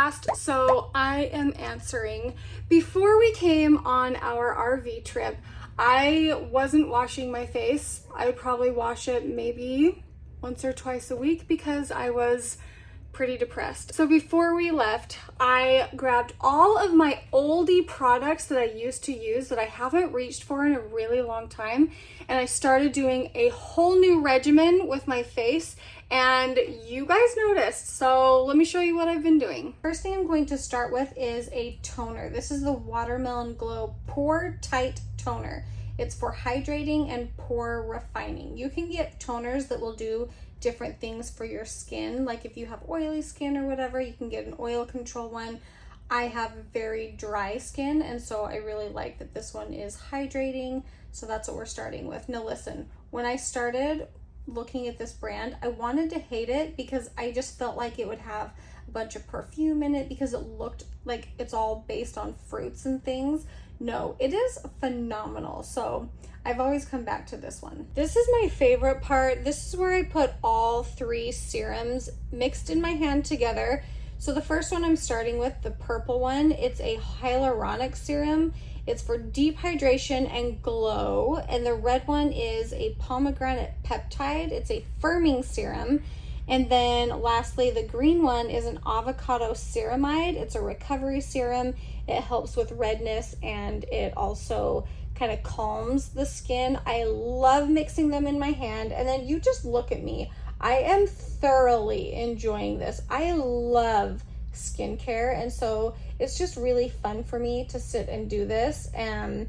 asked, so I am answering. Before we came on our RV trip, I wasn't washing my face. I would probably wash it maybe once or twice a week because I was pretty depressed. So before we left, I grabbed all of my oldie products that I used to use that I haven't reached for in a really long time, and I started doing a whole new regimen with my face, and you guys noticed. So let me show you what I've been doing. First thing I'm going to start with is a toner. This is the Watermelon Glow Pore Tight Toner. It's for hydrating and pore refining. You can get toners that will do different things for your skin. Like if you have oily skin or whatever, you can get an oil control one. I have very dry skin, and so I really like that this one is hydrating. So that's what we're starting with. Now listen, when I started looking at this brand, I wanted to hate it because I just felt like it would have a bunch of perfume in it because it looked like it's all based on fruits and things. No, it is phenomenal. So I've always come back to this one. This is my favorite part. This is where I put all three serums mixed in my hand together. So the first one I'm starting with, the purple one, it's a hyaluronic serum. It's for deep hydration and glow. And the red one is a pomegranate peptide. It's a firming serum. And then lastly, the green one is an avocado ceramide. It's a recovery serum. It helps with redness and it also kind of calms the skin. I love mixing them in my hand, and then you just look at me. I am thoroughly enjoying this. I love skincare, and so it's just really fun for me to sit and do this. And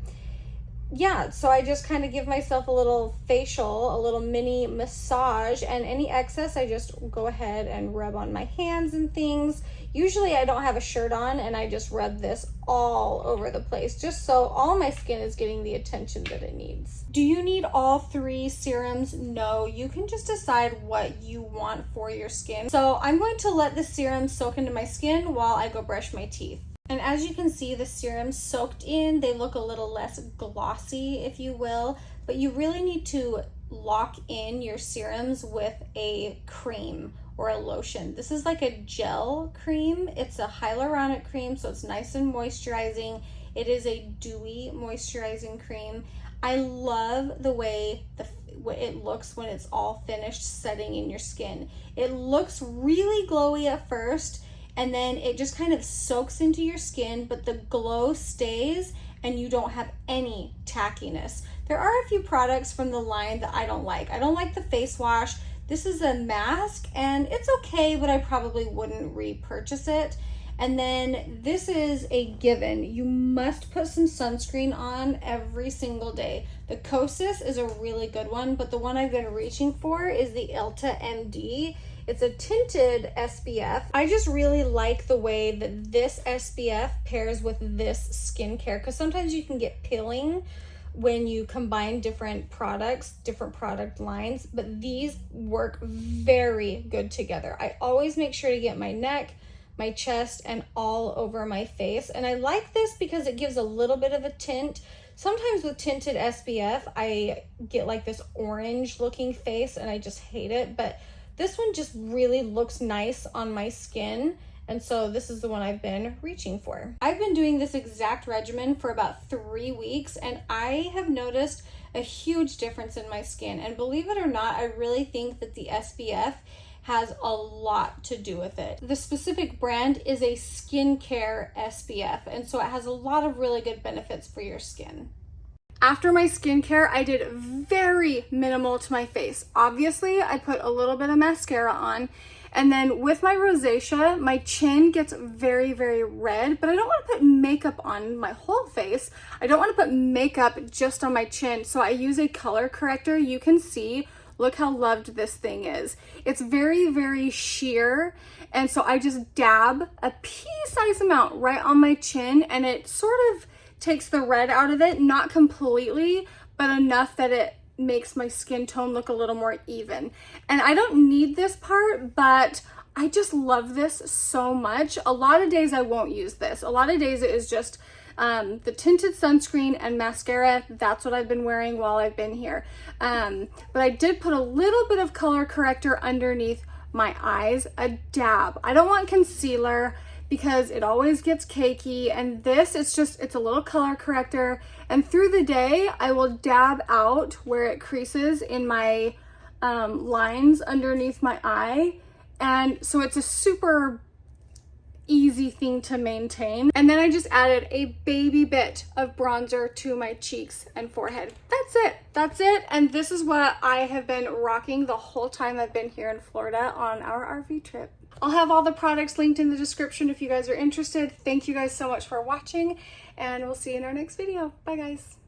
yeah, so I just kind of give myself a little facial, a little mini massage, and any excess I just go ahead and rub on my hands and things. Usually I don't have a shirt on and I just rub this all over the place just so all my skin is getting the attention that it needs. Do you need all three serums? No, you can just decide what you want for your skin. So I'm going to let the serum soak into my skin while I go brush my teeth. And as you can see, the serums soaked in, they look a little less glossy, if you will, but you really need to lock in your serums with a cream or a lotion. This is like a gel cream. It's a hyaluronic cream, so it's nice and moisturizing. It is a dewy moisturizing cream. I love the way it looks when it's all finished setting in your skin. It looks really glowy at first, and then it just kind of soaks into your skin, but the glow stays and you don't have any tackiness. There are a few products from the line that I don't like. I don't like the face wash. This is a mask and it's okay, but I probably wouldn't repurchase it. And then this is a given. You must put some sunscreen on every single day. The Kosas is a really good one, but the one I've been reaching for is the Elta MD. It's a tinted SPF. I just really like the way that this SPF pairs with this skincare, because sometimes you can get peeling when you combine different products, different product lines, but these work very good together. I always make sure to get my neck, my chest, and all over my face. And I like this because it gives a little bit of a tint. Sometimes with tinted SPF, I get like this orange looking face and I just hate it, but this one just really looks nice on my skin. And so this is the one I've been reaching for. I've been doing this exact regimen for about 3 weeks, and I have noticed a huge difference in my skin. And believe it or not, I really think that the SPF has a lot to do with it. The specific brand is a skincare SPF, and so it has a lot of really good benefits for your skin. After my skincare, I did very minimal to my face. Obviously, I put a little bit of mascara on, and then with my rosacea, my chin gets very, very red, but I don't want to put makeup on my whole face. I don't want to put makeup just on my chin, so I use a color corrector. You can see, look how loved this thing is. It's very, very sheer, and so I just dab a pea-sized amount right on my chin, and it sort of takes the red out of it, not completely, but enough that it makes my skin tone look a little more even. And I don't need this part, but I just love this so much. A lot of days I won't use this. A lot of days it is just the tinted sunscreen and mascara. That's what I've been wearing while I've been here. But I did put a little bit of color corrector underneath my eyes, a dab. I don't want concealer. because it always gets cakey. And this, it's a little color corrector. And through the day, I will dab out where it creases in my lines underneath my eye. And so it's a super easy thing to maintain. And then I just added a baby bit of bronzer to my cheeks and forehead. That's it. And this is what I have been rocking the whole time I've been here in Florida on our RV trip. I'll have all the products linked in the description if you guys are interested. Thank you guys so much for watching, and we'll see you in our next video. Bye guys.